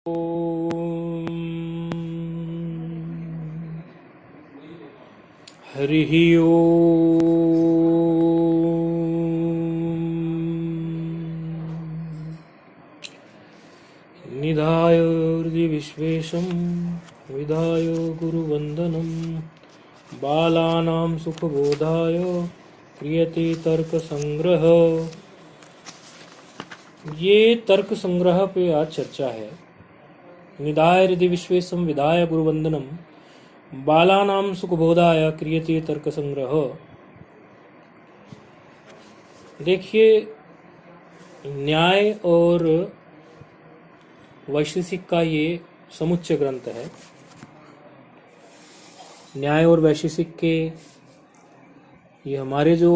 हरिः ओम्। निधाय हृदि विश्वेशं विधाय गुरुवन्दनं बालानां सुखबोधाय क्रियते तर्कसंग्रह। ये तर्क संग्रह पे आज चर्चा है। निधाय हृदि विश्वेशं विधाय गुरुवन्दनं बालानां सुखबोधाय क्रियते तर्क संग्रह। देखिए, न्याय और वैशेषिक का ये समुच्चय ग्रंथ है। न्याय और वैशेषिक के ये हमारे जो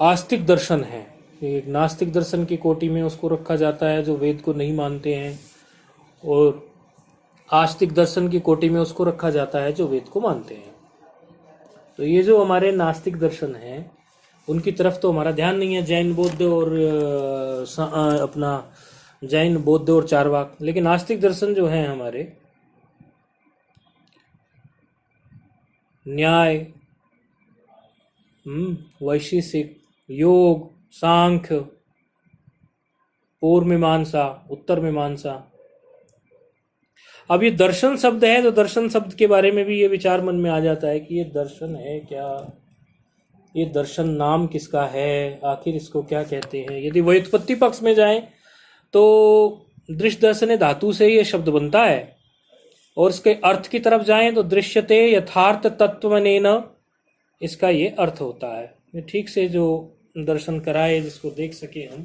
आस्तिक दर्शन है, एक नास्तिक दर्शन की कोटि में उसको रखा जाता है जो वेद को नहीं मानते हैं, और आस्तिक दर्शन की कोटि में उसको रखा जाता है जो वेद को मानते हैं। तो ये जो हमारे नास्तिक दर्शन हैं उनकी तरफ तो हमारा ध्यान नहीं है, जैन बौद्ध और अपना जैन बौद्ध और चारवाक। लेकिन आस्तिक दर्शन जो हैं हमारे, न्याय, वैशेषिक, योग, सांख्य, पूर्व मीमांसा, उत्तर मीमांसा। अब ये दर्शन शब्द है तो दर्शन शब्द के बारे में भी ये विचार मन में आ जाता है कि ये दर्शन है क्या, ये दर्शन नाम किसका है, आखिर इसको क्या कहते हैं। यदि व्युत्पत्ति पक्ष में जाएं तो दृश्य दर्शन धातु से ये शब्द बनता है, और इसके अर्थ की तरफ जाएं तो दृश्यते यथार्थ तत्वनेन, इसका ये अर्थ होता है। ये ठीक से जो दर्शन कराए जिसको देख सके हम।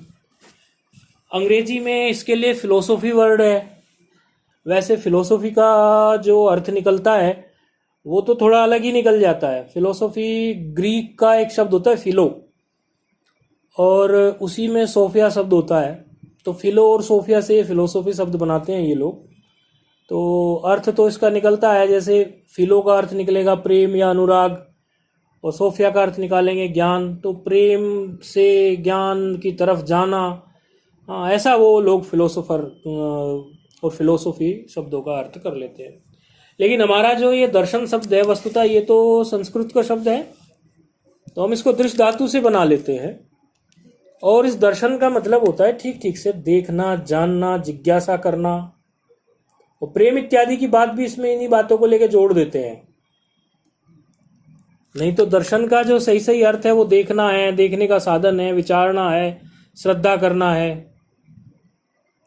अंग्रेजी में इसके लिए फिलोसोफी वर्ड है। वैसे फिलोसोफी का जो अर्थ निकलता है वो तो थोड़ा अलग ही निकल जाता है। फिलोसोफी ग्रीक का एक शब्द होता है फिलो, और उसी में सोफिया शब्द होता है। तो फिलो और सोफिया से फिलोसोफी शब्द बनाते हैं ये लोग। तो अर्थ तो इसका निकलता है, जैसे फिलो का अर्थ निकलेगा प्रेम या अनुराग, और सोफिया का अर्थ निकालेंगे ज्ञान। तो प्रेम से ज्ञान की तरफ जाना, ऐसा वो लोग फिलोसोफर और फिलोसोफी शब्दों का अर्थ कर लेते हैं। लेकिन हमारा जो ये दर्शन शब्द है वस्तुतः ये तो संस्कृत का शब्द है, तो हम इसको दृश्य धातु से बना लेते हैं। और इस दर्शन का मतलब होता है ठीक ठीक से देखना, जानना, जिज्ञासा करना। और प्रेम इत्यादि की बात भी इसमें इन्हीं बातों को लेकर जोड़ देते हैं। नहीं तो दर्शन का जो सही सही अर्थ है वो देखना है, देखने का साधन है, विचारना है, श्रद्धा करना है।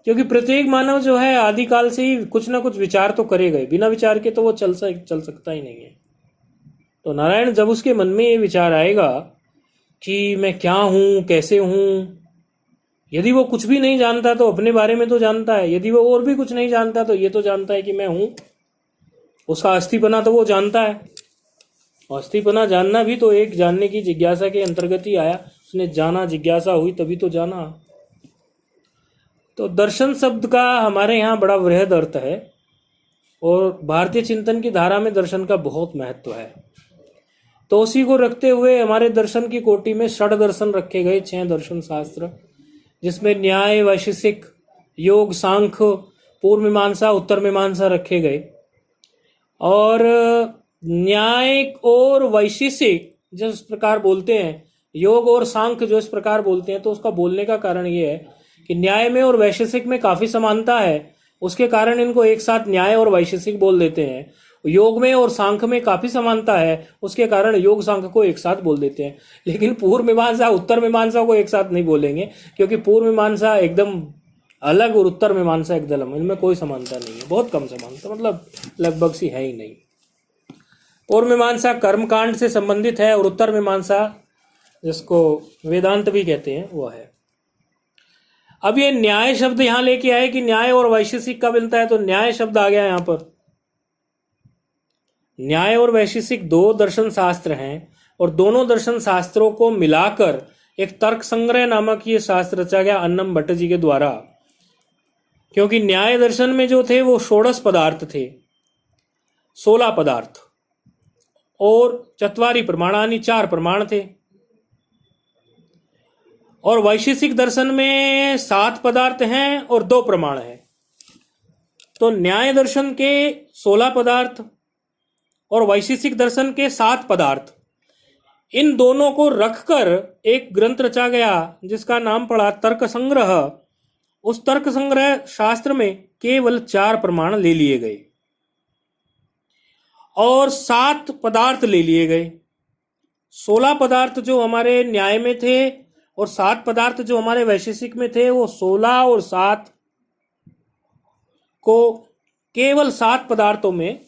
क्योंकि प्रत्येक मानव जो है आदिकाल से ही कुछ ना कुछ विचार तो करेगा, बिना विचार के तो वो चल सकता ही नहीं है। तो नारायण जब उसके मन में ये विचार आएगा कि मैं क्या हूं, कैसे हूं, यदि वो कुछ भी नहीं जानता तो अपने बारे में तो जानता है, यदि वो और भी कुछ नहीं जानता तो ये तो जानता है कि मैं हूं। उसका अस्थिपना तो वो जानता है। अस्थिपना जानना भी तो एक जानने की जिज्ञासा के अंतर्गत ही आया। उसने जाना, जिज्ञासा हुई तभी तो जाना। तो दर्शन शब्द का हमारे यहाँ बड़ा वृहद अर्थ है, और भारतीय चिंतन की धारा में दर्शन का बहुत महत्व है। तो उसी को रखते हुए हमारे दर्शन की कोटि में षड दर्शन रखे गए, 6 दर्शन शास्त्र, जिसमें न्याय, वैशेषिक, योग, सांख्य, पूर्व मीमांसा, उत्तर मीमांसा रखे गए। और न्याय और वैशेषिक जिस प्रकार बोलते हैं, योग और सांख्य जो इस प्रकार बोलते हैं, तो उसका बोलने का कारण ये है कि न्याय में और वैशेषिक में काफी समानता है, उसके कारण इनको एक साथ न्याय और वैशेषिक बोल देते हैं। योग में और सांख्य में काफी समानता है, उसके कारण योग सांख्य को एक साथ बोल देते हैं। लेकिन पूर्व मीमांसा उत्तर मीमांसा को एक साथ नहीं बोलेंगे, क्योंकि पूर्व मीमांसा एकदम अलग और उत्तर मीमांसा एकदम, इनमें कोई समानता नहीं है, बहुत कम समानता, मतलब लगभग सी है ही नहीं। पूर्व मीमांसा कर्मकांड से संबंधित है, और उत्तर मीमांसा जिसको वेदांत भी कहते हैं वो है। अब ये न्याय शब्द यहां लेके आए कि न्याय और वैशेषिक का मिलता है, तो न्याय शब्द आ गया यहां पर। न्याय और वैशेषिक 2 दर्शन शास्त्र हैं, और दोनों दर्शन शास्त्रों को मिलाकर एक तर्क संग्रह नामक ये शास्त्र रचा गया अन्नम भट्ट जी के द्वारा। क्योंकि न्याय दर्शन में जो थे वो 16 पदार्थ थे, 16 पदार्थ, और चत्वारी प्रमाणानि, 4 प्रमाण थे। और वैशेषिक दर्शन में 7 पदार्थ हैं और 2 प्रमाण हैं। तो न्याय दर्शन के 16 पदार्थ और वैशेषिक दर्शन के 7 पदार्थ, इन दोनों को रखकर एक ग्रंथ रचा गया जिसका नाम पड़ा तर्क संग्रह। उस तर्क संग्रह शास्त्र में केवल 4 प्रमाण ले लिए गए और 7 पदार्थ ले लिए गए। 16 पदार्थ जो हमारे न्याय में थे और 7 पदार्थ जो हमारे वैशेषिक में थे, वो 16 और 7 को केवल 7 पदार्थों में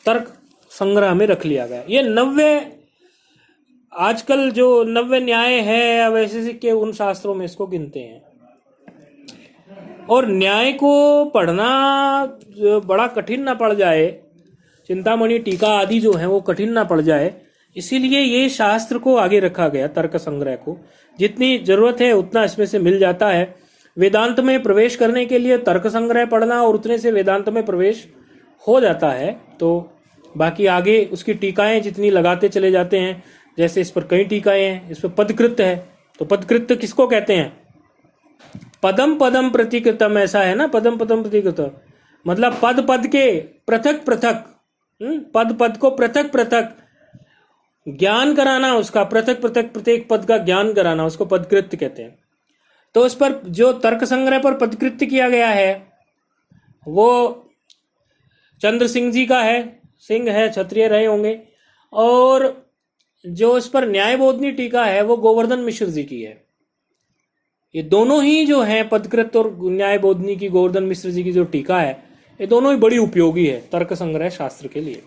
तर्क संग्रह में रख लिया गया। ये 90 आजकल जो 90 न्याय है या वैशेषिक के उन शास्त्रों में इसको गिनते हैं। और न्याय को पढ़ना बड़ा कठिन ना पड़ जाए, चिंतामणि टीका आदि जो है वो कठिन ना पड़ जाए, इसीलिए ये शास्त्र को आगे रखा गया। तर्क संग्रह को जितनी जरूरत है उतना इसमें से मिल जाता है। वेदांत में प्रवेश करने के लिए तर्क संग्रह पढ़ना और उतने से वेदांत में प्रवेश हो जाता है। तो बाकी आगे उसकी टीकाएं जितनी लगाते चले जाते हैं, जैसे इस पर कई टीकाएं हैं, इस पर पदकृत है। तो पदकृत किसको कहते हैं? पदम पदम प्रतिकृतम, ऐसा है ना, पदम पदम प्रतिकृत मतलब पद पद के पृथक पृथक, पद पद को पृथक पृथक ज्ञान कराना, उसका पृथक पृथक प्रत्येक पद का ज्ञान कराना, उसको पदकृत्य कहते हैं। तो इस पर जो तर्क संग्रह पर पदकृत्य किया गया है वो चंद्र सिंह जी का है, सिंह है, क्षत्रिय रहे होंगे। और जो इस पर न्याय बोधनी टीका है वो गोवर्धन मिश्र जी की है। ये दोनों ही जो है पदकृत और न्याय बोधनी की गोवर्धन मिश्र जी की जो टीका है, ये दोनों ही बड़ी उपयोगी है तर्क संग्रह शास्त्र के लिए।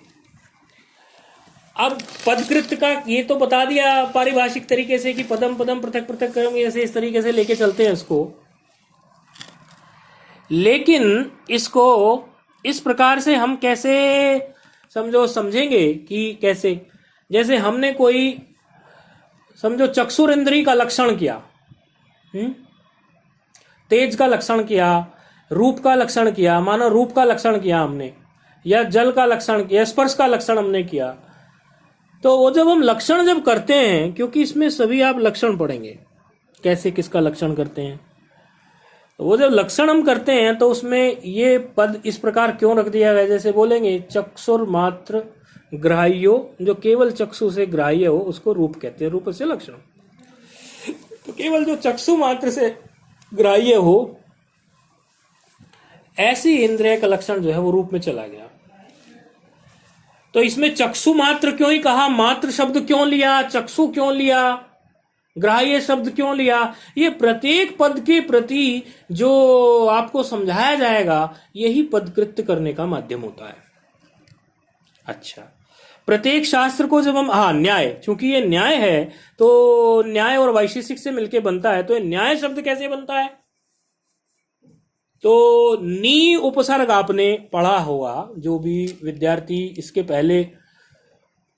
अब पदकृत का ये तो बता दिया पारिभाषिक तरीके से कि पदम पदम पृथक पृथक कर्म, ऐसे इस तरीके से लेके चलते हैं इसको। लेकिन इसको इस प्रकार से हम कैसे समझेंगे कि कैसे, जैसे हमने कोई समझो चक्षुर इंद्री का लक्षण किया, तेज का लक्षण किया, रूप का लक्षण किया, मानो रूप का लक्षण किया हमने, या जल का लक्षण किया, स्पर्श का लक्षण हमने किया। तो वो जब हम लक्षण जब करते हैं, क्योंकि इसमें सभी आप लक्षण पढ़ेंगे कैसे किसका लक्षण करते हैं, तो वो जब लक्षण हम करते हैं तो उसमें ये पद इस प्रकार क्यों रख दिया गया, जैसे बोलेंगे चक्षुर मात्र ग्राह्यो, जो केवल चक्षु से ग्राह्य हो उसको रूप कहते हैं, रूप से लक्षण। तो केवल जो चक्षु मात्र से ग्राह्य हो ऐसी इंद्रिय का लक्षण जो है वो रूप में चला गया। तो इसमें चक्षु मात्र क्यों ही कहा, मात्र शब्द क्यों लिया, चक्षु क्यों लिया, ग्राह्य शब्द क्यों लिया, ये प्रत्येक पद के प्रति जो आपको समझाया जाएगा यही पदकृत्य करने का माध्यम होता है। अच्छा, प्रत्येक शास्त्र को जब हम न्याय, चूंकि ये न्याय है तो न्याय और वैशेषिक से मिलके बनता है, तो ये न्याय शब्द कैसे बनता है? तो नी उपसर्ग आपने पढ़ा होगा, जो भी विद्यार्थी इसके पहले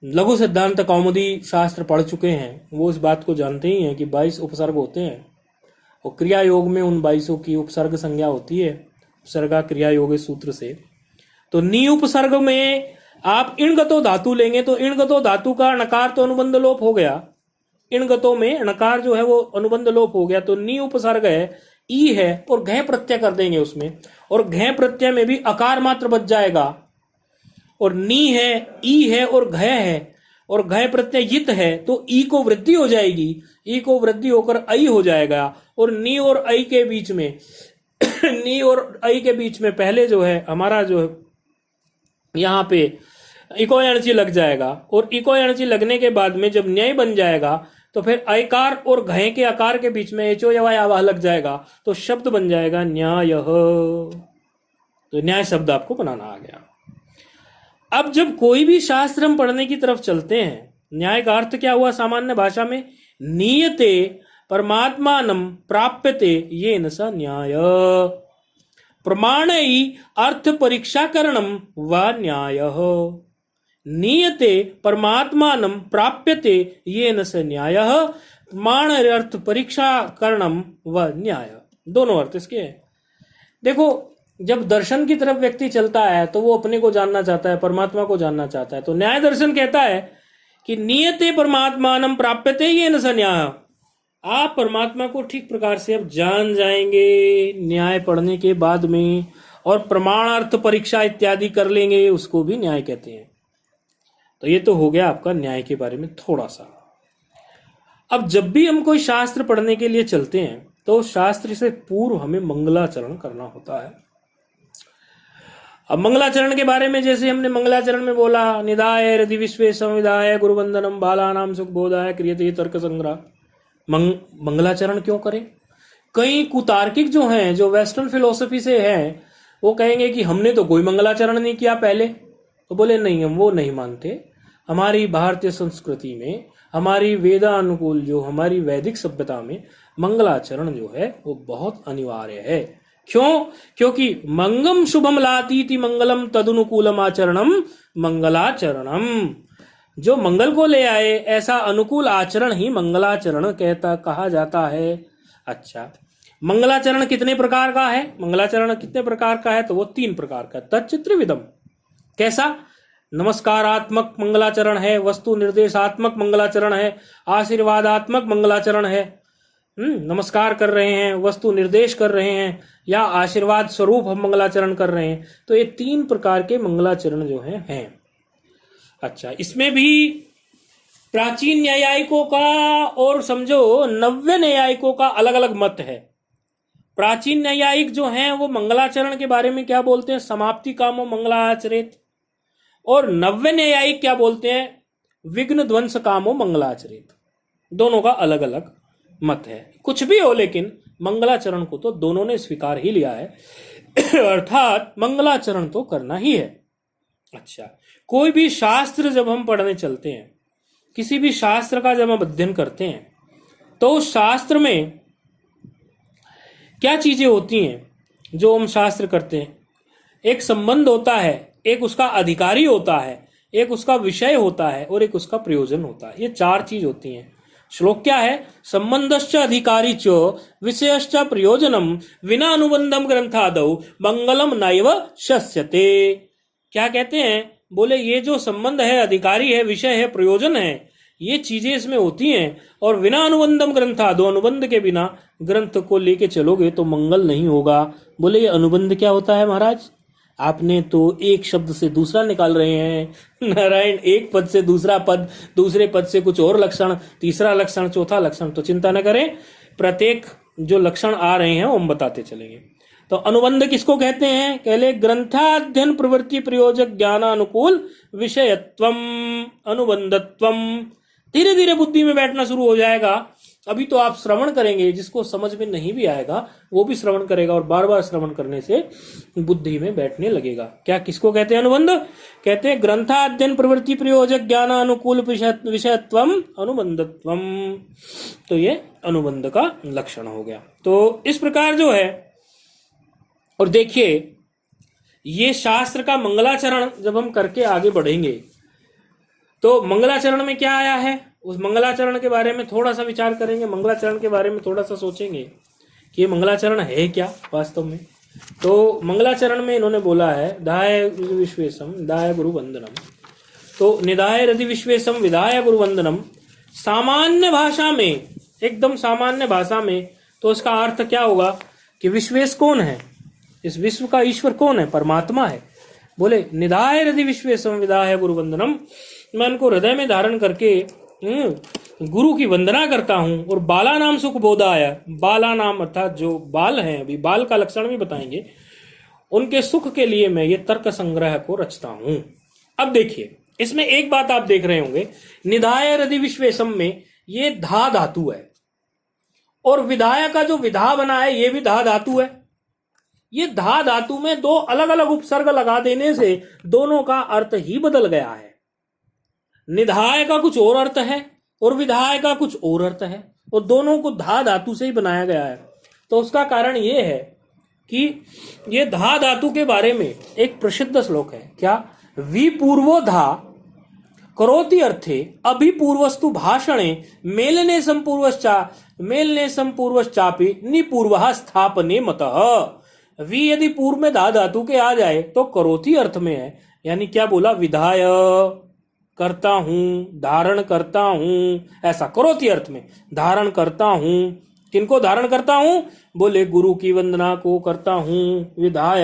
लघु सिद्धांत कौमुदी शास्त्र पढ़ चुके हैं वो इस बात को जानते ही हैं कि 22 उपसर्ग होते हैं और क्रिया योग में उन 22 की उपसर्ग संज्ञा होती है, उपसर्गा क्रिया योग सूत्र से। तो नी उपसर्ग में आप इणगतो धातु लेंगे तो इणगतो धातु का णकार तो अनुबंध लोप हो गया, इणगतो में णकार जो है वो अनुबंध लोप हो गया, तो नी उपसर्ग है, ई है और घय प्रत्यय कर देंगे उसमें, और घय प्रत्यय में भी अकार मात्र बच जाएगा, और नी है, ई है और घय है, और घय प्रत्यय यित है तो ई को वृद्धि हो जाएगी, ई को वृद्धि होकर आई हो जाएगा, और नी और आई के बीच में नी और आई के बीच में पहले जो है हमारा जो है यहाँ पे इको एनर्जी लग जाएगा, और इको एनर्जी लगने के बाद में जब न्याय बन जाएगा तो फिर अकार और घय के आकार के बीच में एचो या आवाह लग जाएगा, तो शब्द बन जाएगा न्याय। तो न्याय शब्द आपको बनाना आ गया। अब जब कोई भी शास्त्र हम पढ़ने की तरफ चलते हैं, न्याय का अर्थ क्या हुआ सामान्य भाषा में? नियते परमात्मानं प्राप्यते येन स न्याय, प्रमाणै अर्थ परीक्षा करणम व न्याय। नियते परमात्मानं प्राप्यते येन स न्याय, प्रमाण अर्थ परीक्षा करणम व न्याय, दोनों अर्थ इसके हैं। देखो, जब दर्शन की तरफ व्यक्ति चलता है तो वो अपने को जानना चाहता है, परमात्मा को जानना चाहता है। तो न्याय दर्शन कहता है कि नियते परमात्मानं प्राप्यते येन स न्याय, आप परमात्मा को ठीक प्रकार से अब जान जाएंगे न्याय पढ़ने के बाद में, और प्रमाणार्थ परीक्षा इत्यादि कर लेंगे, उसको भी न्याय कहते हैं। तो ये तो हो गया आपका न्याय के बारे में थोड़ा सा। अब जब भी हम कोई शास्त्र पढ़ने के लिए चलते हैं तो शास्त्र से पूर्व हमें मंगलाचरण करना होता है। अब मंगलाचरण के बारे में जैसे हमने मंगलाचरण में बोला, निधाय हृदि विश्वेशम विधाय गुरुवंदनम बालानाम सुख बोधाय क्रियते तर्क संग्रह। मंगलाचरण क्यों करें? कई कुतार्किक जो हैं, जो वेस्टर्न फिलोसफी से हैं, वो कहेंगे कि हमने तो कोई मंगलाचरण नहीं किया पहले। तो बोले नहीं, हम वो नहीं मानते। हमारी भारतीय संस्कृति में, हमारी वेदानुकूल जो हमारी वैदिक सभ्यता में मंगलाचरण जो है वो बहुत अनिवार्य है। क्यों? क्योंकि मंगम शुभम लातीति मंगलम तदनुकूलम आचरणम मंगलाचरणम। जो मंगल को ले आए ऐसा अनुकूल आचरण ही मंगलाचरण कहा जाता है। अच्छा, मंगलाचरण कितने प्रकार का है? मंगलाचरण कितने प्रकार का है? तो वो 3 प्रकार का। तच्चित्रिविदम, कैसा? नमस्कारात्मक मंगलाचरण है, वस्तु निर्देशात्मक मंगलाचरण है, आशीर्वादात्मक मंगलाचरण है। नमस्कार कर रहे हैं, वस्तु निर्देश कर रहे हैं, या आशीर्वाद स्वरूप हम मंगलाचरण कर रहे हैं। तो ये 3 प्रकार के मंगलाचरण जो हैं। अच्छा, इसमें भी प्राचीन न्यायिकों का और समझो नव्य न्यायिकों का अलग अलग मत है। प्राचीन न्यायिक जो हैं वो मंगलाचरण के बारे में क्या बोलते हैं? समाप्ति कामो मंगलाचरित। और नव्य न्यायिक क्या बोलते हैं? विघ्न ध्वंस कामो मंगलाचरित। दोनों का अलग अलग मत है। कुछ भी हो, लेकिन मंगलाचरण को तो दोनों ने स्वीकार ही लिया है अर्थात मंगलाचरण तो करना ही है। अच्छा, कोई भी शास्त्र जब हम पढ़ने चलते हैं, किसी भी शास्त्र का जब हम अध्ययन करते हैं, तो उस शास्त्र में क्या चीजें होती हैं जो हम शास्त्र करते हैं? एक संबंध होता है, एक उसका अधिकारी होता है, एक उसका विषय होता है, और एक उसका प्रयोजन होता है। ये 4 चीज होती हैं। श्लोक क्या है? संबंधश्च अधिकारी च विषयश्च प्रयोजनम विना अनुबंधम ग्रंथादौ मंगलम नैव शस्यते। क्या कहते हैं? बोले ये जो संबंध है, अधिकारी है, विषय है, प्रयोजन है, ये चीजें इसमें होती हैं, और विना अनुबंधम ग्रंथादौ, अनुबंध के बिना ग्रंथ को लेके चलोगे तो मंगल नहीं होगा। बोले ये अनुबंध क्या होता है महाराज? आपने तो एक शब्द से दूसरा निकाल रहे हैं। नारायण, एक पद से दूसरा पद, दूसरे पद से कुछ और लक्षण, तीसरा लक्षण, चौथा लक्षण। तो चिंता न करें, प्रत्येक जो लक्षण आ रहे हैं वो हम बताते चलेंगे। तो अनुबंध किसको कहते हैं? कहले ग्रंथाध्ययन प्रवृत्ति प्रयोजक ज्ञानानुकूल विषयत्वम अनुबंधत्वम। धीरे धीरे बुद्धि में बैठना शुरू हो जाएगा। अभी तो आप श्रवण करेंगे, जिसको समझ में नहीं भी आएगा वो भी श्रवण करेगा, और बार बार श्रवण करने से बुद्धि में बैठने लगेगा। क्या, किसको कहते हैं अनुबंध? कहते हैं ग्रंथाध्ययन प्रवृत्ति प्रयोजक ज्ञान अनुकूल विषयत्वम अनुबंधत्वम। तो ये अनुबंध का लक्षण हो गया। तो इस प्रकार जो है, और देखिए ये शास्त्र का मंगलाचरण जब हम करके आगे बढ़ेंगे तो मंगलाचरण में क्या आया है, उस मंगलाचरण के बारे में थोड़ा सा विचार करेंगे, मंगलाचरण के बारे में थोड़ा सा सोचेंगे कि ये मंगलाचरण है क्या वास्तव में। तो मंगलाचरण में इन्होंने बोला है दाय विश्वेशम दाय गुरु वंदनम। तो निधाय हृदि विश्वेशम विधाय गुरु वंदनम सामान्य भाषा में, एकदम सामान्य भाषा में, तो इसका अर्थ क्या होगा कि विश्वेश कौन है? इस विश्व का ईश्वर कौन है? परमात्मा है। बोले निधाय हृदि विश्वेशम विधाय गुरु वंदनम, मैं उनको हृदय में धारण करके गुरु की वंदना करता हूं, और बाला नाम सुख बोधाय, बाला नाम अर्थात जो बाल हैं, अभी बाल का लक्षण भी बताएंगे, उनके सुख के लिए मैं ये तर्क संग्रह को रचता हूं। अब देखिए इसमें एक बात आप देख रहे होंगे, निधाय हृदि विश्वेशम में ये धा धातु है, और विधाय का जो विधा बना है ये भी धा धातु है। ये धा धातु में 2 अलग अलग उपसर्ग लगा देने से दोनों का अर्थ ही बदल गया है। निधाय का कुछ और अर्थ है और विधाय का कुछ और अर्थ है, और दोनों को धा धातु से ही बनाया गया है। तो उसका कारण ये है कि ये धा धातु के बारे में एक प्रसिद्ध श्लोक है। क्या? विपूर्वो धा करोति अर्थे अभिपूर्वस्तु भाषणे मेलने संपूर्वश्चापि निपूर्वः स्थापने मतः। वी यदि पूर्व में धा धातु के आ जाए तो करोति अर्थ में है, यानी क्या बोला? विधाय। करता हूं, धारण करता हूं, ऐसा करोति अर्थ में धारण करता हूं। किनको धारण करता हूं? बोले गुरु की वंदना को करता हूं, विधाय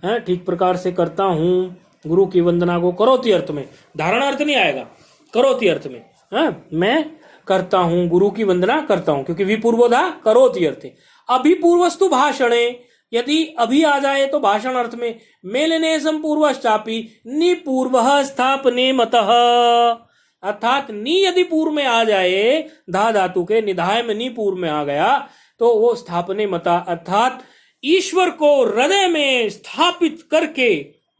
है ठीक प्रकार से करता हूं गुरु की वंदना को। करोति अर्थ में, धारण अर्थ नहीं आएगा, करोति अर्थ में है मैं करता हूं, गुरु की वंदना करता हूं, क्योंकि विपूर्वधा करोति अर्थ। अभिपूर्वस्तु भाषणे, यदि अभी आ जाए तो भाषण अर्थ में, मेलने संपूर्वश्चापि निपूर्व स्थापने मतः, अर्थात नी यदि पूर्व में आ जाए, धा धातु के निधाय में नी पूर्व में आ गया तो वो स्थापने मता, अर्थात ईश्वर को हृदय में स्थापित करके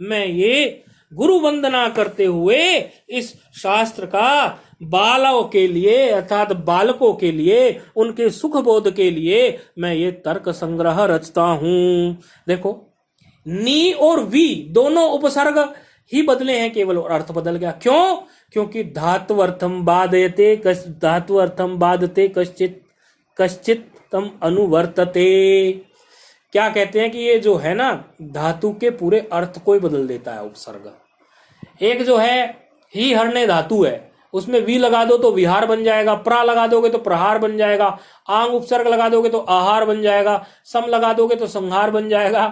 मैं ये गुरु वंदना करते हुए इस शास्त्र का बालों के लिए अर्थात बालकों के लिए उनके सुख बोध के लिए मैं ये तर्क संग्रह रचता हूं। देखो नी और वी दोनों उपसर्ग ही बदले हैं केवल और अर्थ बदल गया। क्यों? क्योंकि धात्वर्थम बाधयते धात्वर्थम बाधते कश्चित कश्चित तम अनुवर्तते। क्या कहते हैं कि ये जो है ना धातु के पूरे अर्थ को ही बदल देता है उपसर्ग। एक जो है ही हरने धातु है, उसमें वी लगा दो तो विहार बन जाएगा, प्रा लगा दोगे तो प्रहार बन जाएगा, आंग उपसर्ग लगा दोगे तो आहार बन जाएगा, सम लगा दोगे तो संहार बन जाएगा।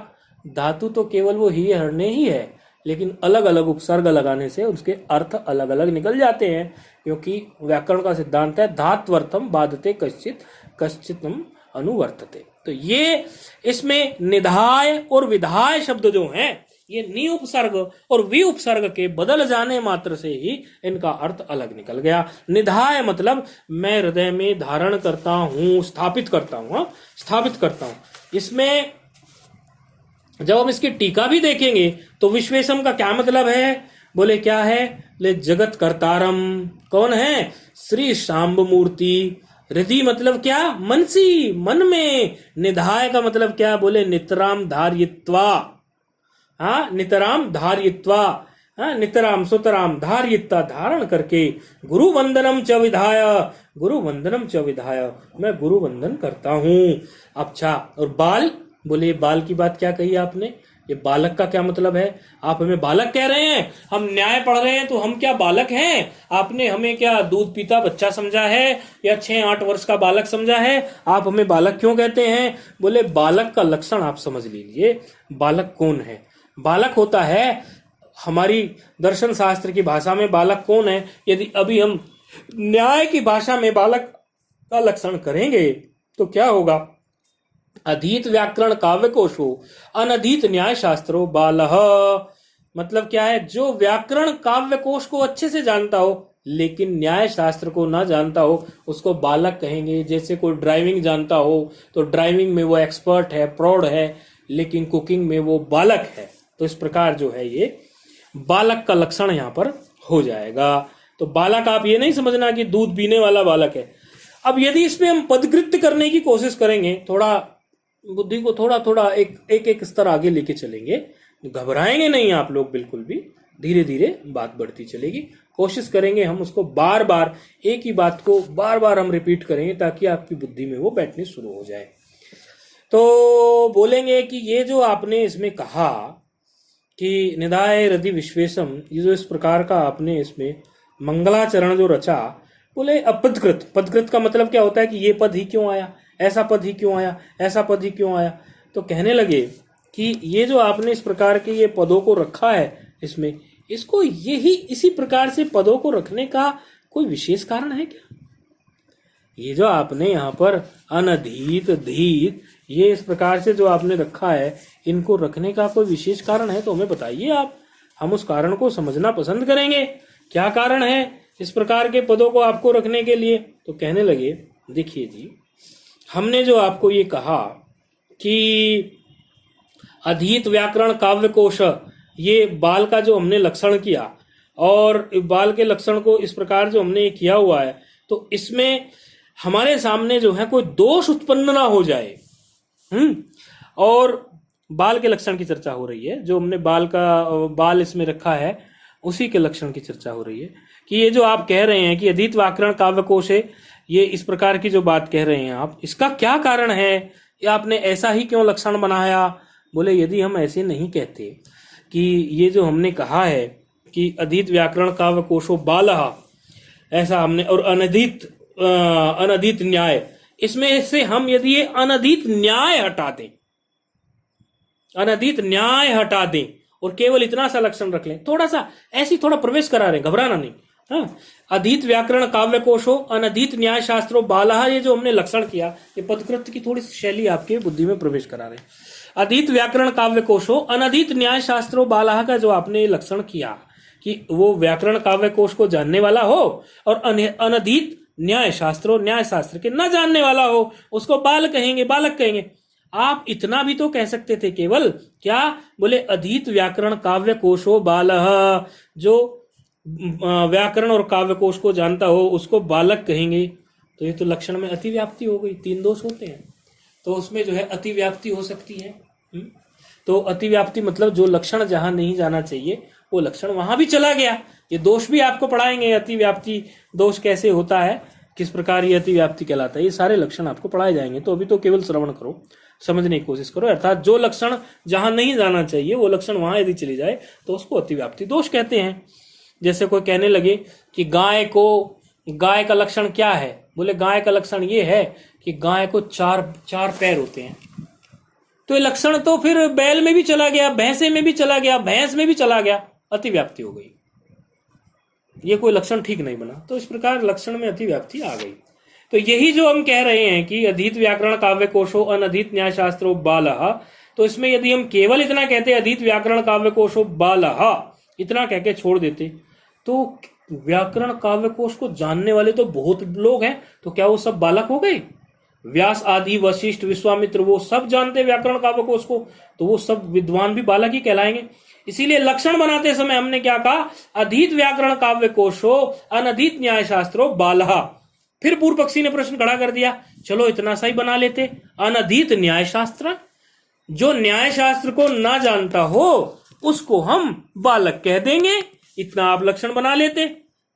धातु तो केवल वो ही हरने ही है, लेकिन अलग अलग उपसर्ग लगाने से उसके अर्थ अलग अलग निकल जाते हैं, क्योंकि व्याकरण का सिद्धांत है धात्वर्थम बाधते कश्चित कश्चितम अनुवर्तते। तो ये इसमें निधाय और विधाय शब्द जो हैं ये नी उपसर्ग और वी उपसर्ग के बदल जाने मात्र से ही इनका अर्थ अलग निकल गया। निधाय मतलब मैं हृदय में धारण करता हूं, स्थापित करता हूं, स्थापित करता हूं। इसमें जब हम इसकी टीका भी देखेंगे तो विश्वेशम का क्या मतलब है? बोले क्या है? बोले जगत कर्तारम। कौन है? श्री शाम्ब मूर्ति। हृदय मतलब क्या? मनसी, मन में। निधाय का मतलब क्या? बोले नितराम धार्यित्वा। हाँ, नितराम धार्यित्वा, हाँ, नितराम सुतराम धार्यित्वा, धारण करके। गुरु वंदनम च विधाय, गुरु वंदनम च विधाय, मैं गुरु वंदन करता हूं। अच्छा, और बाल, बोले बाल की बात क्या कही आपने? ये बालक का क्या मतलब है? आप हमें बालक कह रहे हैं, हम न्याय पढ़ रहे हैं तो हम क्या बालक हैं? आपने हमें क्या दूध पीता बच्चा समझा है या 6-8 वर्ष का बालक समझा है? आप हमें बालक क्यों कहते हैं? बोले बालक का लक्षण आप समझ लीजिए। बालक कौन है? बालक होता है, हमारी दर्शन शास्त्र की भाषा में बालक कौन है? यदि अभी हम न्याय की भाषा में बालक का लक्षण करेंगे तो क्या होगा? अधीत व्याकरण काव्य कोशो अनधीत न्याय शास्त्रो बालह। मतलब क्या है? जो व्याकरण काव्य कोश को अच्छे से जानता हो लेकिन न्याय शास्त्र को ना जानता हो उसको बालक कहेंगे। जैसे कोई ड्राइविंग जानता हो तो ड्राइविंग में वो एक्सपर्ट है, प्रौढ़ है, लेकिन कुकिंग में वो बालक है। तो इस प्रकार जो है ये बालक का लक्षण यहाँ पर हो जाएगा। तो बालक आप ये नहीं समझना कि दूध पीने वाला बालक है। अब यदि इसमें हम पदकृत्य करने की कोशिश करेंगे, थोड़ा बुद्धि को थोड़ा थोड़ा एक स्तर आगे लेके चलेंगे, घबराएंगे नहीं आप लोग बिल्कुल भी, धीरे धीरे बात बढ़ती चलेगी। कोशिश करेंगे हम उसको बार बार, एक ही बात को बार बार हम रिपीट करेंगे ताकि आपकी बुद्धि में वो बैठनी शुरू हो जाए। तो बोलेंगे कि ये जो आपने इसमें कहा कि निधाय हृदय विश्वेशम, ये जो इस प्रकार का आपने इसमें मंगलाचरण जो रचा, बोले अपदकृत। पदकृत का मतलब क्या होता है कि ये पद ही क्यों आया, ऐसा पद ही क्यों आया, ऐसा पद ही क्यों आया। तो कहने लगे कि ये जो आपने इस प्रकार के ये पदों को रखा है इसमें, इसको यही इसी प्रकार से पदों को रखने का कोई विशेष कारण है क्या? ये जो आपने यहाँ पर अनधीत धीत ये इस प्रकार से जो आपने रखा है, इनको रखने का कोई विशेष कारण है तो हमें बताइए आप, हम उस कारण को समझना पसंद करेंगे। क्या कारण है इस प्रकार के पदों को आपको रखने के लिए? तो कहने लगे देखिए जी, हमने जो आपको ये कहा कि अधीत व्याकरण काव्य कोश, ये बाल का जो हमने लक्षण किया और बाल के लक्षण को इस प्रकार जो हमने किया हुआ है, तो इसमें हमारे सामने जो है कोई दोष उत्पन्न ना हो जाए। और बाल के लक्षण की चर्चा हो रही है, जो हमने बाल इसमें रखा है उसी के लक्षण की चर्चा हो रही है कि ये जो आप कह रहे हैं कि अधीत व्याकरण काव्य कोश है, ये इस प्रकार की जो बात कह रहे हैं आप, इसका क्या कारण है? या आपने ऐसा ही क्यों लक्षण बनाया? बोले यदि हम ऐसे नहीं कहते कि ये जो हमने कहा है कि अधीत व्याकरण काव्य कोशो बालः, ऐसा हमने, और अनधीत न्याय, इसमें से हम यदि ये अनधीत न्याय हटा दें, अनधीत न्याय हटा दें और केवल इतना सा लक्षण रख लें, थोड़ा सा ऐसी थोड़ा प्रवेश करा रहे, घबराना नहीं। हाँ, अधीत व्याकरण काव्य कोशो अनधीत न्याय शास्त्रो बालः, ये जो हमने लक्षण किया, ये पदकृत्य की थोड़ी शैली आपके बुद्धि में प्रवेश करा रहे। अधीत व्याकरण काव्य कोशो अनधीत न्याय शास्त्रो बालः का जो आपने लक्षण किया कि वो व्याकरण काव्य कोश को जानने वाला हो और अनधीत न्याय शास्त्रों, न्याय शास्त्र के न जानने वाला हो, उसको बाल कहेंगे, बालक कहेंगे। आप इतना भी तो कह सकते थे केवल, क्या बोले, अधीत व्याकरण काव्य कोशो बालः, जो व्याकरण और काव्य कोश को जानता हो उसको बालक कहेंगे। तो ये तो लक्षण में अतिव्याप्ति हो गई, 3 दोष होते हैं, तो उसमें जो है अतिव्याप्ति हो सकती है। तो अतिव्याप्ति मतलब जो लक्षण जहां नहीं जाना चाहिए वो लक्षण वहां भी चला गया। ये दोष भी आपको पढ़ाएंगे, अतिव्याप्ति दोष कैसे होता है, किस प्रकार ये अतिव्याप्ति कहलाता है, ये सारे लक्षण आपको पढ़ाए जाएंगे। तो अभी तो केवल श्रवण करो, समझने की कोशिश करो, अर्थात जो लक्षण जहां नहीं जाना चाहिए वो लक्षण वहां यदि चली जाए तो उसको अतिव्याप्ति दोष कहते हैं। जैसे कोई कहने लगे कि गाय का लक्षण क्या है, बोले गाय का लक्षण ये है कि गाय को चार पैर होते हैं। तो ये लक्षण तो फिर बैल में भी चला गया, भैंसे में भी चला गया, भैंस में भी चला गया, अतिव्याप्ति हो गई, ये कोई लक्षण ठीक नहीं बना। तो इस प्रकार लक्षण में अतिव्याप्ति आ गई। तो यही जो हम कह रहे हैं कि अधीत व्याकरण काव्य कोशो अनधीत न्याय शास्त्रो बालः, तो इसमें यदि हम केवल इतना कहते अधीत व्याकरण काव्य कोशो बालः, इतना कह के छोड़ देते, तो व्याकरण काव्य कोश को जानने वाले तो बहुत लोग हैं, तो क्या वो सब बालक हो गए? व्यास आदि, वशिष्ठ, विश्वामित्र, वो सब जानते व्याकरण काव्य कोश को, तो वो सब विद्वान भी बालक ही कहलाएंगे। इसीलिए लक्षण बनाते समय हमने क्या कहा, अधीत व्याकरण काव्य कोशो अनधीत न्याय शास्त्रो बालः। फिर पूर्व पक्षी ने प्रश्न खड़ा कर दिया, चलो इतना सा ही बना लेते, अनधीत न्याय शास्त्र, जो न्याय शास्त्र को ना जानता हो उसको हम बालक कह देंगे, इतना आप लक्षण बना लेते।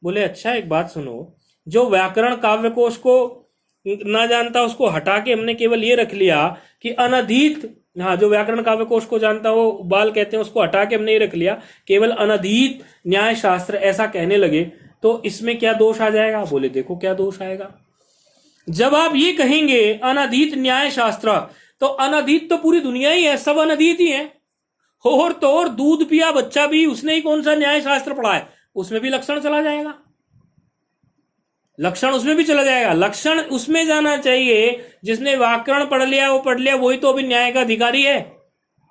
बोले अच्छा एक बात सुनो, जो व्याकरण काव्य कोश को ना जानता उसको हटा के हमने केवल ये रख लिया कि अनधीत, हाँ, जो व्याकरण काव्य कोश को जानता हो बाल कहते हैं, उसको हटा के हमने ये रख लिया केवल अनधीत न्याय शास्त्र, ऐसा कहने लगे, तो इसमें क्या दोष आ जाएगा? बोले देखो क्या दोष आएगा। जब आप ये कहेंगे अनधीत न्याय शास्त्र, तो अनधीत तो पूरी दुनिया ही है, सब अनधीत ही है। और तो और दूध पिया बच्चा भी, उसने ही कौन सा न्याय शास्त्र पढ़ा है, उसमें भी लक्षण चला जाएगा, लक्षण उसमें भी चला जाएगा। लक्षण उसमें जाना चाहिए जिसने व्याकरण पढ़ लिया, वो पढ़ लिया, वही तो अभी न्याय का अधिकारी है।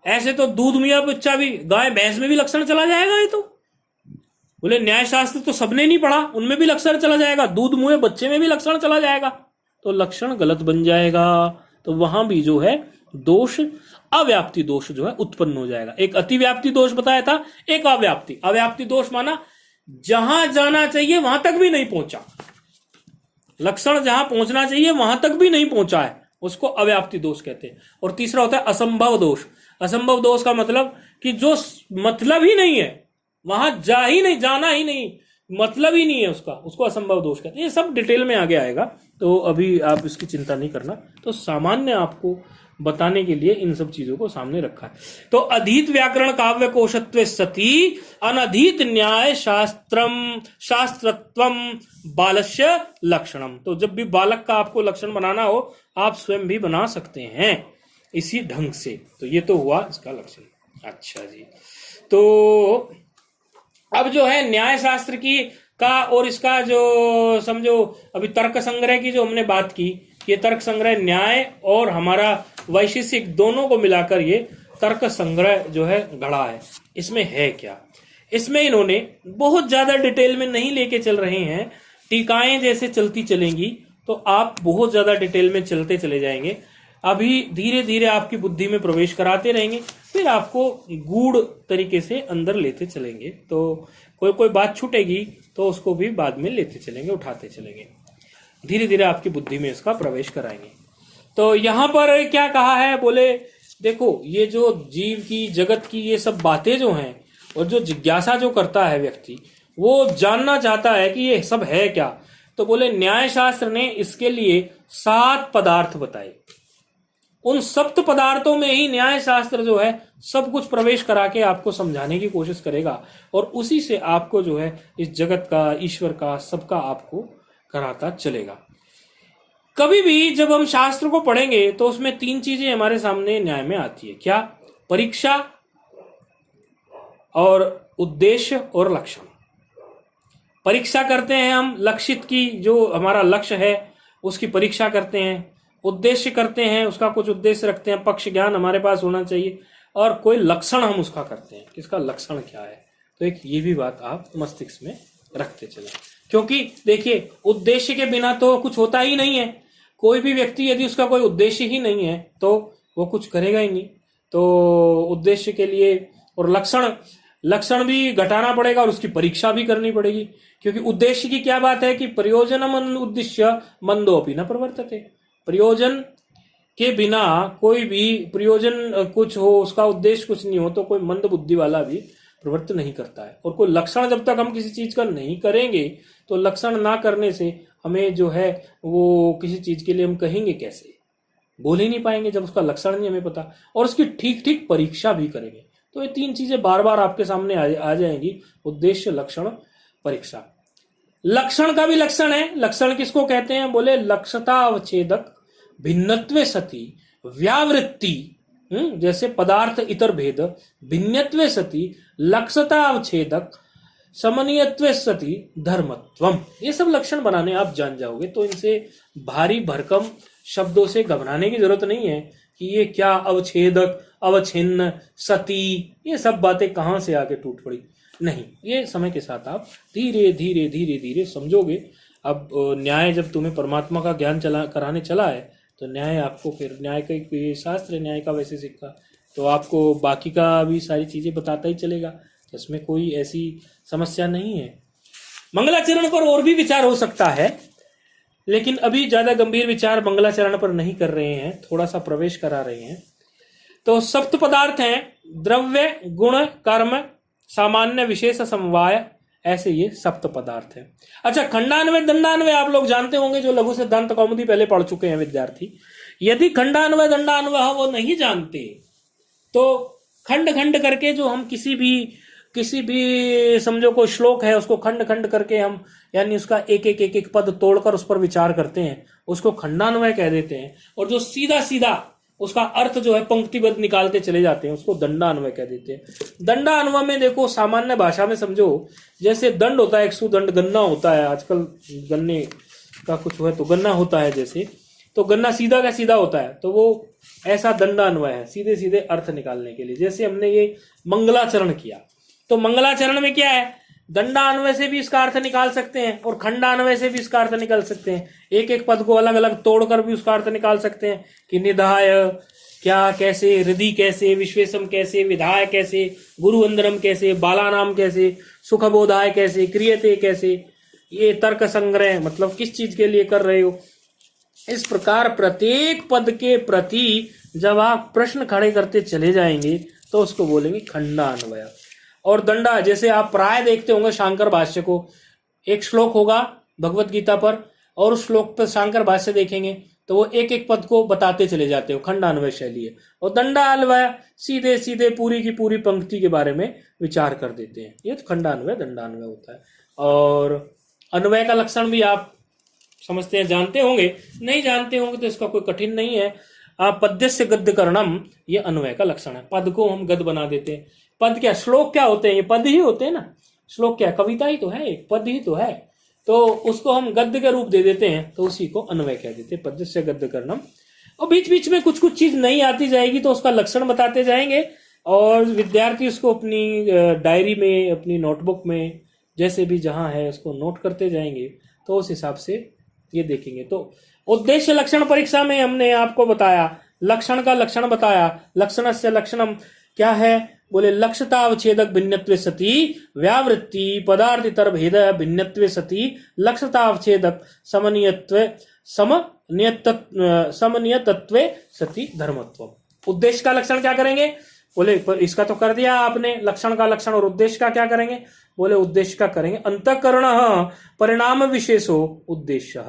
ऐसे तो दूध मिया बच्चा भी, गाय भैंस में भी लक्षण चला जाएगा। ये तो बोले न्याय शास्त्र तो सबने नहीं पढ़ा, उनमें भी लक्षण चला जाएगा, दूध मुए बच्चे में भी लक्षण चला जाएगा, तो लक्षण गलत बन जाएगा। तो वहां भी जो है दोष, अव्याप्ति दोष जो है उत्पन्न हो जाएगा। एक अतिव्याप्ति दोष बताया था, एक अव्याप्ति दोष माना जहां जाना चाहिए वहां तक भी नहीं पहुंचा, लक्षण जहां पहुंचना चाहिए वहां तक भी नहीं पहुंचा है, उसको अव्याप्ति दोष कहते हैं। और तीसरा होता है असंभव दोष। असंभव दोष का मतलब कि जो मतलब ही नहीं है, वहां जाना ही नहीं, मतलब ही नहीं है उसका, उसको असंभव दोष कहते हैं। ये सब डिटेल में आगे आएगा, तो अभी आप इसकी चिंता नहीं करना। तो सामान्य आपको बताने के लिए इन सब चीजों को सामने रखा है। तो अधीत व्याकरण काव्य कोशत्वे सती अनधीत न्याय शास्त्रत्वम बालस्य लक्षणम। तो जब भी बालक का आपको लक्षण बनाना हो, आप स्वयं भी बना सकते हैं इसी ढंग से। तो ये तो हुआ इसका लक्षण। अच्छा जी, तो अब जो है न्याय शास्त्र की का और इसका जो समझो अभी तर्क संग्रह की जो हमने बात की, ये तर्क संग्रह न्याय और हमारा वैशेषिक दोनों को मिलाकर ये तर्क संग्रह जो है गढ़ा है। इसमें है क्या, इसमें इन्होंने बहुत ज्यादा डिटेल में नहीं लेके चल रहे हैं, टीकाएं जैसे चलती चलेंगी तो आप बहुत ज्यादा डिटेल में चलते चले जाएंगे। अभी धीरे धीरे आपकी बुद्धि में प्रवेश कराते रहेंगे, फिर आपको गूढ़ तरीके से अंदर लेते चलेंगे। तो कोई कोई बात छूटेगी तो उसको भी बाद में लेते चलेंगे, उठाते चलेंगे, धीरे धीरे आपकी बुद्धि में इसका प्रवेश कराएंगे। तो यहां पर क्या कहा है, बोले देखो ये जो जीव की, जगत की ये सब बातें जो हैं, और जो जिज्ञासा जो करता है व्यक्ति, वो जानना चाहता है कि ये सब है क्या। तो बोले न्याय शास्त्र ने इसके लिए 7 पदार्थ बताए। उन सप्त पदार्थों में ही न्याय शास्त्र जो है सब कुछ प्रवेश करा के आपको समझाने की कोशिश करेगा, और उसी से आपको जो है इस जगत का, ईश्वर का, सबका आपको कराता चलेगा। कभी भी जब हम शास्त्र को पढ़ेंगे तो उसमें तीन चीजें हमारे सामने न्याय में आती है। क्या? परीक्षा और उद्देश्य और लक्षण। परीक्षा करते हैं हम लक्षित की, जो हमारा लक्ष्य है उसकी परीक्षा करते हैं। उद्देश्य करते हैं, उसका कुछ उद्देश्य रखते हैं, पक्ष ज्ञान हमारे पास होना चाहिए, और कोई लक्षण हम उसका करते हैं, इसका लक्षण क्या है। तो एक ये भी बात आप मस्तिष्क में रखते चले, क्योंकि देखिए उद्देश्य के बिना तो कुछ होता ही नहीं है। कोई भी व्यक्ति यदि उसका कोई उद्देश्य ही नहीं है तो वो कुछ करेगा ही नहीं। तो उद्देश्य के लिए और लक्षण भी घटाना पड़ेगा और उसकी परीक्षा भी करनी पड़ेगी, क्योंकि उद्देश्य की क्या बात है कि प्रयोजनम उद्देश्य मंदोपि न प्रवर्तते। प्रयोजन के बिना कोई भी प्रयोजन कुछ हो, उसका उद्देश्य कुछ नहीं हो, तो कोई मंद बुद्धि वाला भी प्रवृत्त नहीं करता है। और कोई लक्षण जब तक हम किसी चीज का नहीं करेंगे तो लक्षण ना करने से हमें जो है वो किसी चीज के लिए हम कहेंगे कैसे, बोल ही नहीं पाएंगे जब उसका लक्षण नहीं हमें पता, और उसकी ठीक ठीक परीक्षा भी करेंगे। तो ये तीन चीजें बार बार आपके सामने आ जाएंगी, उद्देश्य, लक्षण, परीक्षा। लक्षण का भी लक्षण है। लक्षण किसको कहते हैं? बोले लक्षता अवच्छेदक भिन्नत्वे सति व्यावृत्ति, जैसे पदार्थ इतर भेद, भिन्नत्वे सति लक्षता अवच्छेदक, समन्वयत्वे सति धर्मत्वम। ये सब लक्षण बनाने आप जान जाओगे तो इनसे भारी भरकम शब्दों से घबराने की जरूरत नहीं है कि ये क्या अवच्छेदक, अवच्छिन्न, सती, ये सब बातें कहां से आके टूट पड़ी। नहीं, ये समय के साथ आप धीरे धीरे धीरे धीरे समझोगे। अब न्याय जब तुम्हें परमात्मा का ज्ञान कराने चला है तो न्याय आपको, फिर न्याय का एक शास्त्र, न्याय का वैसे सिक्का, तो आपको बाकी का भी सारी चीजें बताता ही चलेगा, तो इसमें कोई ऐसी समस्या नहीं है। मंगलाचरण पर और भी विचार हो सकता है, लेकिन अभी ज्यादा गंभीर विचार मंगलाचरण पर नहीं कर रहे हैं, थोड़ा सा प्रवेश करा रहे हैं। तो सप्त पदार्थ हैं द्रव्य, गुण, कर्म, सामान्य, विशेष, समवाय, ऐसे ये सप्त पदार्थ हैं। अच्छा, खंडान्वय दंडान्वय आप लोग जानते होंगे, जो लघु सिद्धांत कौमुदी पहले पढ़ चुके हैं विद्यार्थी। यदि खंडान्वय दंडान्वय वो नहीं जानते तो खंड खंड करके जो हम किसी भी समझो कोई श्लोक है उसको खंड खंड करके हम, यानी उसका एक पद तोड़कर उस पर विचार करते हैं, उसको खंडान्वय कह देते हैं। और जो सीधा सीधा उसका अर्थ जो है पंक्तिबद्ध निकालते चले जाते हैं उसको दंडान्वय कह देते हैं। दंडान्वय में देखो, सामान्य भाषा में समझो, जैसे दंड होता है, एक सुदंड गन्ना होता है, आजकल गन्ने का कुछ हुआ तो गन्ना होता है जैसे, तो गन्ना सीधा का सीधा होता है, तो वो ऐसा दंडान्वय है, सीधे सीधे अर्थ निकालने के लिए। जैसे हमने ये मंगलाचरण किया, तो मंगलाचरण में क्या है, दंडान्वय से भी इसका अर्थ निकाल सकते हैं और खंडान्वय से भी इसका अर्थ निकाल सकते हैं। एक एक पद को अलग अलग तोड़कर भी उसका अर्थ निकाल सकते हैं कि निधाय क्या, कैसे, हृदय कैसे, विश्वेशम कैसे, विधाय कैसे, गुरुवंदनम कैसे, बालानाम कैसे, सुखबोधाय कैसे, क्रियते कैसे, ये तर्क संग्रह मतलब किस चीज के लिए कर रहे हो। इस प्रकार प्रत्येक पद के प्रति जब आप प्रश्न खड़े करते चले जाएंगे तो उसको बोलेंगे खंडान्वय। और दंडा, जैसे आप प्राय देखते होंगे शांकर भाष्य को, एक श्लोक होगा भगवत गीता पर और उस श्लोक पर शांकर भाष्य देखेंगे तो वो एक एक पद को बताते चले जाते हो, खंडान्वय शैली है। और दंडान्वय सीधे सीधे पूरी की पूरी पंक्ति के बारे में विचार कर देते हैं, ये तो खंडान्वय दंडान्वय होता है। और अन्वय का लक्षण भी आप समझते हैं, जानते होंगे, नहीं जानते होंगे तो इसका कोई कठिन नहीं है। आप पद्यस्य गद्य करणम, ये अन्वय का लक्षण है। पद को हम गद्य बना देते हैं। पद क्या, श्लोक क्या होते हैं, ये पद ही होते हैं ना, श्लोक क्या, कविता ही तो है, एक पद ही तो है, तो उसको हम गद्य के रूप दे देते हैं, तो उसी को अन्वय कह देते हैं, पद्यस्य गद्य करणम। और बीच बीच में कुछ कुछ चीज नहीं आती जाएगी तो उसका लक्षण बताते जाएंगे, और विद्यार्थी उसको अपनी डायरी में, अपनी नोटबुक में, जैसे भी जहां है उसको नोट करते जाएंगे, तो उस हिसाब से ये देखेंगे। तो उद्देश्य लक्षण परीक्षा में हमने आपको बताया, लक्षण का लक्षण बताया। लक्षण से लक्षणम क्या है, बोले लक्षतावच्छेदक भिन्नत्वे सति व्यावृत्ति पदार्थितर भेद भिन्नत्वे सति लक्षतावच्छेदक समन्वयत्वे सति धर्मत्व। उद्देश्य का लक्षण क्या करेंगे, बोले पर इसका तो कर दिया आपने, लक्षण का लक्षण, और उद्देश्य का क्या करेंगे? बोले उद्देश्य का करेंगे अंतःकरण परिणाम विशेषो उद्देश्य।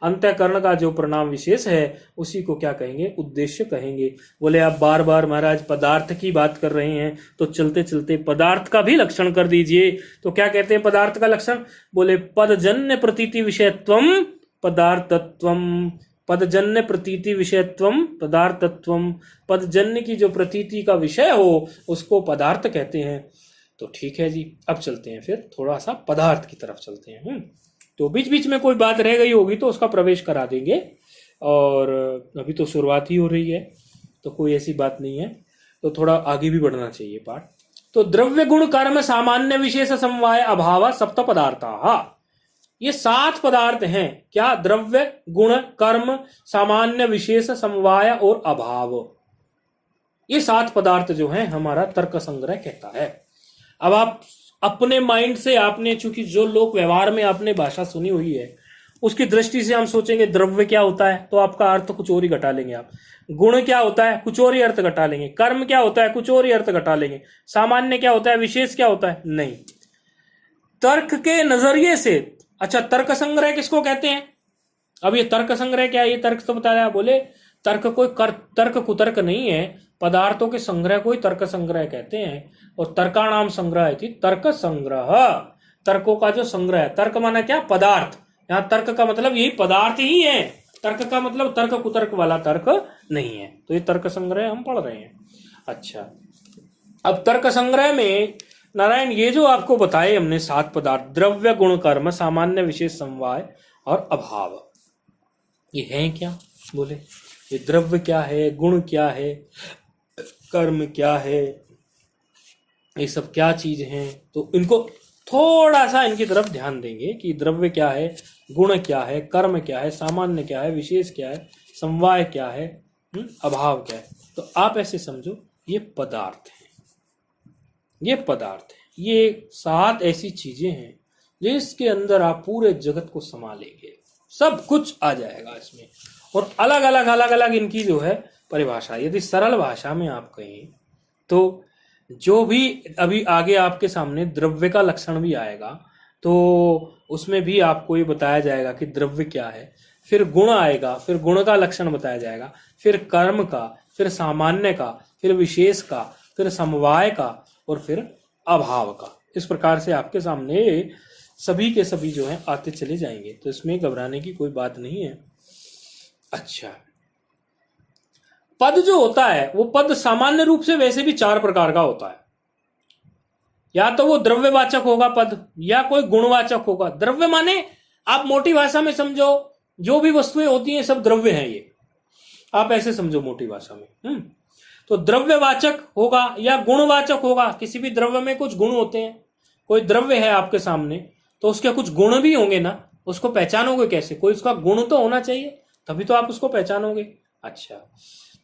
अंतःकरण का जो परिणाम विशेष है उसी को क्या कहेंगे? उद्देश्य कहेंगे। बोले आप बार बार महाराज पदार्थ की बात कर रहे हैं, तो चलते चलते पदार्थ का भी लक्षण कर दीजिए। तो क्या कहते हैं पदार्थ का लक्षण? बोले पदजन्य प्रतीति विषयत्वम पदार्थत्वम। पदजन्य प्रतीति विषयत्वम पदार्थत्वम। पदजन्य की जो प्रतीति का विषय हो उसको पदार्थ कहते हैं। तो ठीक है जी, अब चलते हैं फिर थोड़ा सा पदार्थ की तरफ चलते हैं। तो बीच बीच में कोई बात रह गई होगी तो उसका प्रवेश करा देंगे, और अभी तो शुरुआत ही हो रही है तो कोई ऐसी बात नहीं है, तो थोड़ा आगे भी बढ़ना चाहिए पाठ। तो द्रव्य गुण कर्म सामान्य विशेष समवाय अभाव सप्त पदार्था। ये 7 पदार्थ हैं। क्या? द्रव्य गुण कर्म सामान्य विशेष समवाय और अभाव। ये 7 पदार्थ जो हैं हमारा तर्क संग्रह कहता है। अब आप अपने माइंड से, आपने चूंकि जो लोक व्यवहार में आपने भाषा सुनी हुई है उसकी दृष्टि से हम सोचेंगे द्रव्य क्या होता है, तो आपका अर्थ कुछ और ही घटा लेंगे आप। गुण क्या होता है, कुछ और ही अर्थ घटा लेंगे। कर्म क्या होता है, कुछ और ही अर्थ घटा लेंगे। सामान्य क्या होता है, विशेष क्या होता है, नहीं। तर्क के नजरिए से, अच्छा तर्क संग्रह किसको कहते हैं? अब ये तर्क संग्रह क्या है, ये तर्क तो बताया। बोले तर्क कोई तर्क कुतर्क नहीं है, पदार्थों के संग्रह को ही तर्क संग्रह कहते हैं। और तर्काणाम संग्रह थी तर्क संग्रह। तर्कों का जो संग्रह है, तर्क माना क्या? पदार्थ। यहाँ तर्क का मतलब यही पदार्थ ही है। तर्क का मतलब तर्क कुतर्क वाला तर्क नहीं है। तो ये तर्क संग्रह हम पढ़ रहे हैं। अच्छा, अब तर्क संग्रह में नारायण ये जो आपको बताए हमने 7 पदार्थ, द्रव्य गुण कर्म सामान्य विशेष समवाय और अभाव, ये है क्या? बोले ये द्रव्य क्या है, गुण क्या है, कर्म क्या है, ये सब क्या चीज हैं? तो इनको थोड़ा सा इनकी तरफ ध्यान देंगे कि द्रव्य क्या है, गुण क्या है, कर्म क्या है, सामान्य क्या है, विशेष क्या है, समवाय क्या है, अभाव क्या है। तो आप ऐसे समझो ये पदार्थ है, ये पदार्थ है। ये 7 ऐसी चीजें हैं जिसके अंदर आप पूरे जगत को समा लेंगे, सब कुछ आ जाएगा इसमें। और अलग अलग इनकी जो है परिभाषा, यदि सरल भाषा में आप कहें तो जो भी अभी आगे आपके सामने द्रव्य का लक्षण भी आएगा तो उसमें भी आपको ये बताया जाएगा कि द्रव्य क्या है। फिर गुण आएगा, फिर गुण का लक्षण बताया जाएगा, फिर कर्म का, फिर सामान्य का, फिर विशेष का, फिर समवाय का, और फिर अभाव का। इस प्रकार से आपके सामने सभी के सभी जो हैं आते चले जाएंगे। तो इसमें घबराने की कोई बात नहीं है। अच्छा, पद जो होता है वो पद सामान्य रूप से वैसे भी 4 प्रकार का होता है। या तो वो द्रव्यवाचक होगा पद, या कोई गुणवाचक होगा। द्रव्य माने आप मोटी भाषा में समझो, जो भी वस्तुएं होती हैं सब द्रव्य हैं, ये आप ऐसे समझो मोटी भाषा में। तो द्रव्यवाचक होगा या गुणवाचक होगा। किसी भी द्रव्य में कुछ गुण होते हैं। कोई द्रव्य है आपके सामने तो उसके कुछ गुण भी होंगे ना, उसको पहचानोगे कैसे? कोई उसका गुण तो होना चाहिए, तभी तो आप उसको पहचानोगे। अच्छा,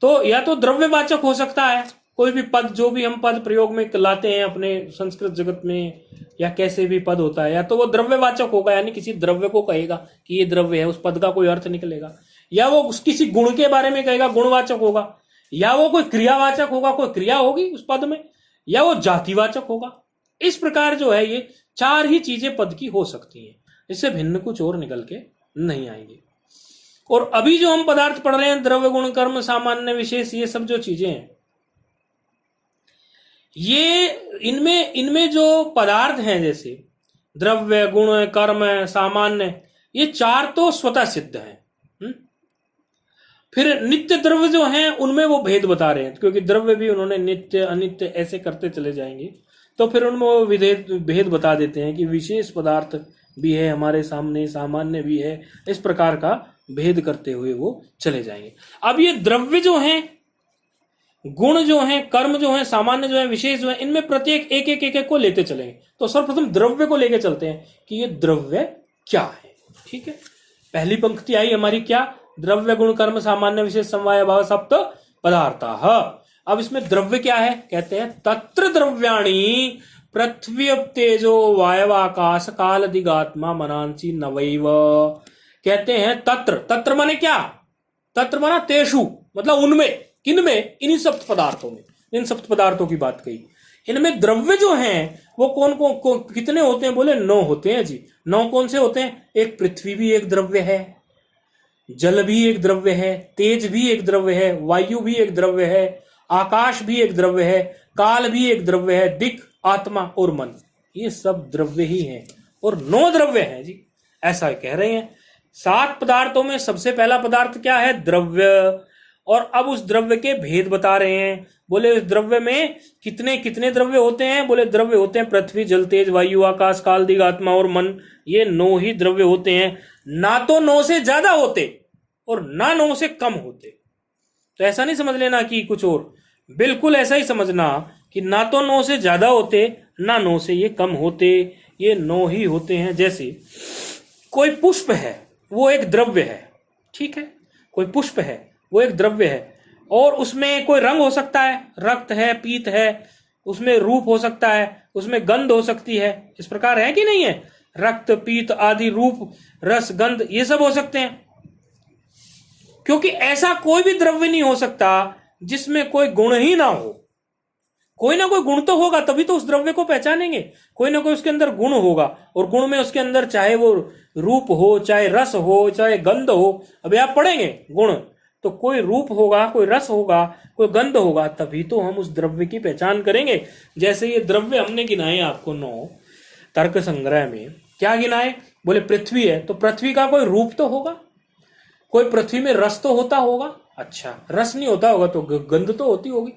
तो या तो द्रव्यवाचक हो सकता है कोई भी पद, जो भी हम पद प्रयोग में लाते हैं अपने संस्कृत जगत में, या कैसे भी पद होता है, या तो वो द्रव्यवाचक होगा, यानी किसी द्रव्य को कहेगा कि ये द्रव्य है, उस पद का कोई अर्थ निकलेगा। या वो किसी गुण के बारे में कहेगा, गुणवाचक होगा। या वो कोई क्रियावाचक होगा, कोई क्रिया होगी उस पद में। या वो जातिवाचक होगा। इस प्रकार जो है ये 4 ही चीजें पद की हो सकती हैं, इससे भिन्न कुछ और निकल के नहीं आएंगे। और अभी जो हम पदार्थ पढ़ रहे हैं, द्रव्य गुण कर्म सामान्य विशेष, ये सब जो चीजें हैं, ये इनमें जो पदार्थ हैं, जैसे द्रव्य गुण कर्म सामान्य, ये 4 तो स्वतः सिद्ध हैं। फिर नित्य द्रव्य जो हैं उनमें वो भेद बता रहे हैं, क्योंकि द्रव्य भी उन्होंने नित्य अनित्य ऐसे करते चले जाएंगे, तो फिर उनमें वो भेद बता देते हैं कि विशेष पदार्थ भी है हमारे सामने, सामान्य भी है। इस प्रकार का भेद करते हुए वो चले जाएंगे। अब ये द्रव्य जो हैं, गुण जो हैं, कर्म जो हैं, सामान्य जो है, विशेष जो है, इनमें प्रत्येक एक को लेते चलेंगे। तो सर्वप्रथम द्रव्य को लेके चलते हैं कि ये द्रव्य क्या है। ठीक है, पहली पंक्ति आई हमारी क्या? द्रव्य गुण कर्म सामान्य विशेष समवाय अभाव सप्त पदार्थाः। अब इसमें द्रव्य क्या है? कहते हैं तत्र द्रव्याणि पृथ्वी तेजो वायव आकाश काल दिगात्मा मनांसी नवैव। कहते हैं तत्र माने क्या? तत्र माना तेषु, मतलब उनमें, किनमें? इन्हीं सब पदार्थों में। इन सप्त पदार्थों की बात कही। इनमें द्रव्य जो हैं वो कौन कितने होते हैं? बोले 9 होते हैं जी। 9 कौन से होते हैं? एक पृथ्वी भी एक द्रव्य है, जल भी एक द्रव्य है, तेज भी एक द्रव्य है, वायु भी एक द्रव्य है, आकाश भी एक द्रव्य है, काल भी एक द्रव्य है, दिक्, आत्मा और मन, ये सब द्रव्य ही हैं और 9 द्रव्य हैं जी, ऐसा कह रहे हैं। 7 पदार्थों में सबसे पहला पदार्थ क्या है? द्रव्य। और अब उस द्रव्य के भेद बता रहे हैं। बोले उस द्रव्य में कितने कितने द्रव्य होते हैं? बोले द्रव्य होते हैं पृथ्वी, जल, तेज, वायु, आकाश, काल, दिक्, आत्मा और मन, ये 9 ही द्रव्य होते हैं। ना तो 9 से ज्यादा होते और ना 9 से कम होते। तो ऐसा नहीं समझ लेना कि कुछ और, बिल्कुल ऐसा ही समझना कि ना तो 9 से ज्यादा होते ना 9 से ये कम होते, ये 9 ही होते हैं। जैसे कोई पुष्प है वो एक द्रव्य है, ठीक है, कोई पुष्प है वो एक द्रव्य है और उसमें कोई रंग हो सकता है, रक्त है, पीत है, उसमें रूप हो सकता है, उसमें गंध हो सकती है, इस प्रकार है कि नहीं है? रक्त, पीत आदि रूप, रस, गंध ये सब हो सकते हैं। क्योंकि ऐसा कोई भी द्रव्य नहीं हो सकता जिसमें कोई गुण ही ना हो। कोई ना कोई गुण तो होगा, तभी तो उस द्रव्य को पहचानेंगे। कोई ना कोई उसके अंदर गुण होगा और गुण में उसके अंदर चाहे वो रूप हो, चाहे रस हो, चाहे गंध हो। अभी आप पढ़ेंगे गुण तो कोई रूप होगा, कोई रस होगा, कोई गंध होगा, तभी तो हम उस द्रव्य की पहचान करेंगे। जैसे ये द्रव्य हमने गिनाए आपको 9 तर्क संग्रह में, क्या गिनाए? बोले पृथ्वी है तो पृथ्वी का कोई रूप तो होगा, कोई पृथ्वी में रस तो होता होगा। अच्छा, रस नहीं होता होगा तो गंध तो होती होगी।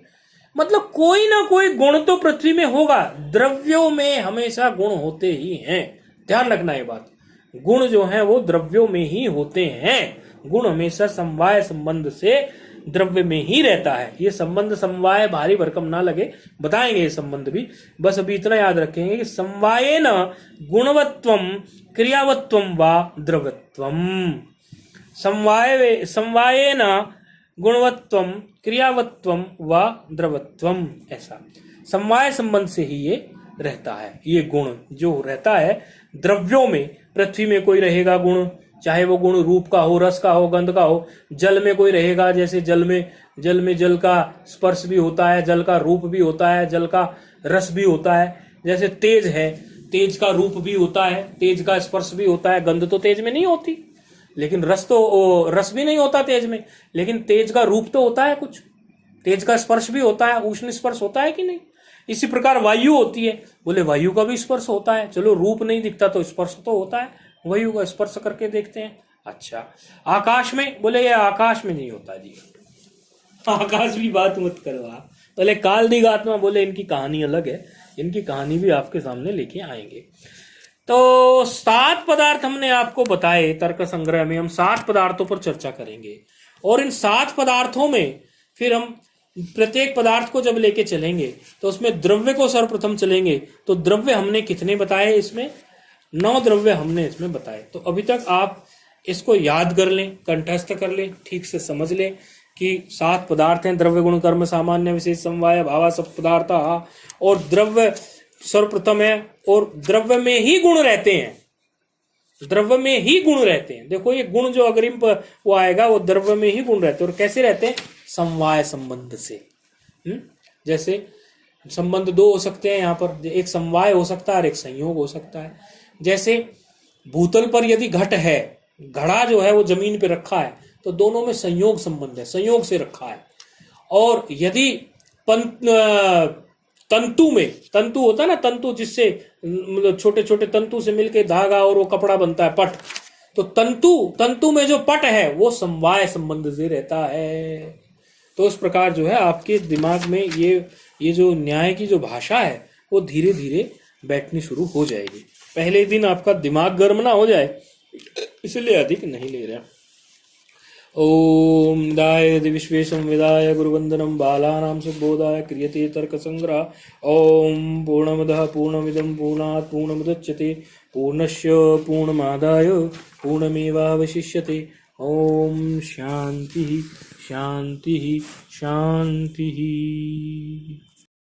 मतलब कोई ना कोई गुण तो पृथ्वी में होगा। द्रव्यों में हमेशा गुण होते ही हैं, ध्यान रखना ये बात। गुण जो है वो द्रव्यों में ही होते हैं। गुण हमेशा समवाय संबंध से द्रव्य में ही रहता है। ये संबंध समवाय भारी भरकम ना लगे, बताएंगे ये संबंध भी। बस अभी इतना याद रखेंगे कि समवायेन गुणवत्वम क्रियावत्वम वा द्रव्यत्वम। समवायेन गुणवत्वम क्रियावत्वम व द्रवत्वम, ऐसा समवाय संबंध से ही ये रहता है। ये गुण जो रहता है द्रव्यों में, पृथ्वी में कोई रहेगा गुण, चाहे वो गुण रूप का हो, रस का हो, गंध का हो। जल में कोई रहेगा, जैसे जल में जल का स्पर्श भी होता है, जल का रूप भी होता है, जल का रस भी होता है। जैसे तेज है, तेज का रूप भी होता है, तेज का स्पर्श भी होता है। गंध तो तेज में नहीं होती, लेकिन रस भी नहीं होता तेज में, लेकिन तेज का रूप तो होता है कुछ, तेज का स्पर्श भी होता है, उष्ण स्पर्श होता है कि नहीं। इसी प्रकार वायु होती है, बोले वायु का भी स्पर्श होता है। चलो रूप नहीं दिखता तो स्पर्श तो होता है, वायु का स्पर्श करके देखते हैं। अच्छा, आकाश में, बोले ये आकाश में नहीं होता जी, आकाश भी बात मत करो आप। बोले काल दिक् आत्मा, बोले इनकी कहानी अलग है, इनकी कहानी भी आपके सामने लेके आएंगे। तो 7 पदार्थ हमने आपको बताए तर्क संग्रह में। हम 7 पदार्थों पर चर्चा करेंगे और इन 7 पदार्थों में फिर हम प्रत्येक पदार्थ को जब लेके चलेंगे तो उसमें द्रव्य को सर्वप्रथम चलेंगे। तो द्रव्य हमने कितने बताए? इसमें 9 द्रव्य हमने इसमें बताए। तो अभी तक आप इसको याद कर लें, कंठस्थ कर लें, ठीक से समझ लें कि 7 पदार्थ हैं। द्रव्य गुण कर्म सामान्य विशेष समवाय भावा सब पदार्थ, और द्रव्य सर्वप्रथम है और द्रव्य में ही गुण रहते हैं, द्रव्य में ही गुण रहते हैं। देखो ये गुण जो अग्रिम पर वो आएगा वो द्रव्य में ही गुण रहते हैं। और कैसे रहते हैं? समवाय संबंध से। जैसे संबंध 2 हो सकते हैं यहाँ पर, एक समवाय हो सकता है और एक संयोग हो सकता है। जैसे भूतल पर यदि घट है, घड़ा जो है वो जमीन पे रखा है, तो दोनों में संयोग संबंध है, संयोग से रखा है। और यदि तंतु में, तंतु होता है ना, तंतु जिससे मतलब छोटे छोटे तंतु से मिलके धागा और वो कपड़ा बनता है, पट, तो तंतु में जो पट है वो समवाय संबंध से रहता है। तो इस प्रकार जो है आपके दिमाग में ये जो न्याय की जो भाषा है वो धीरे धीरे बैठनी शुरू हो जाएगी। पहले दिन आपका दिमाग गर्म ना हो जाए, इसलिए अधिक नहीं ले रहे। ओम दाय विश्वेशम विदाय गुरुवंदनम बालानां सुबोधाय क्रियते तर्क संग्रह। ओम पूर्णमदः पूर्णमिदं पूर्णात् पूर्णमुदच्यते पूर्णस्य पूर्णमादाय पूर्णमेवावशिष्यते। ओम शांति शांति शांति।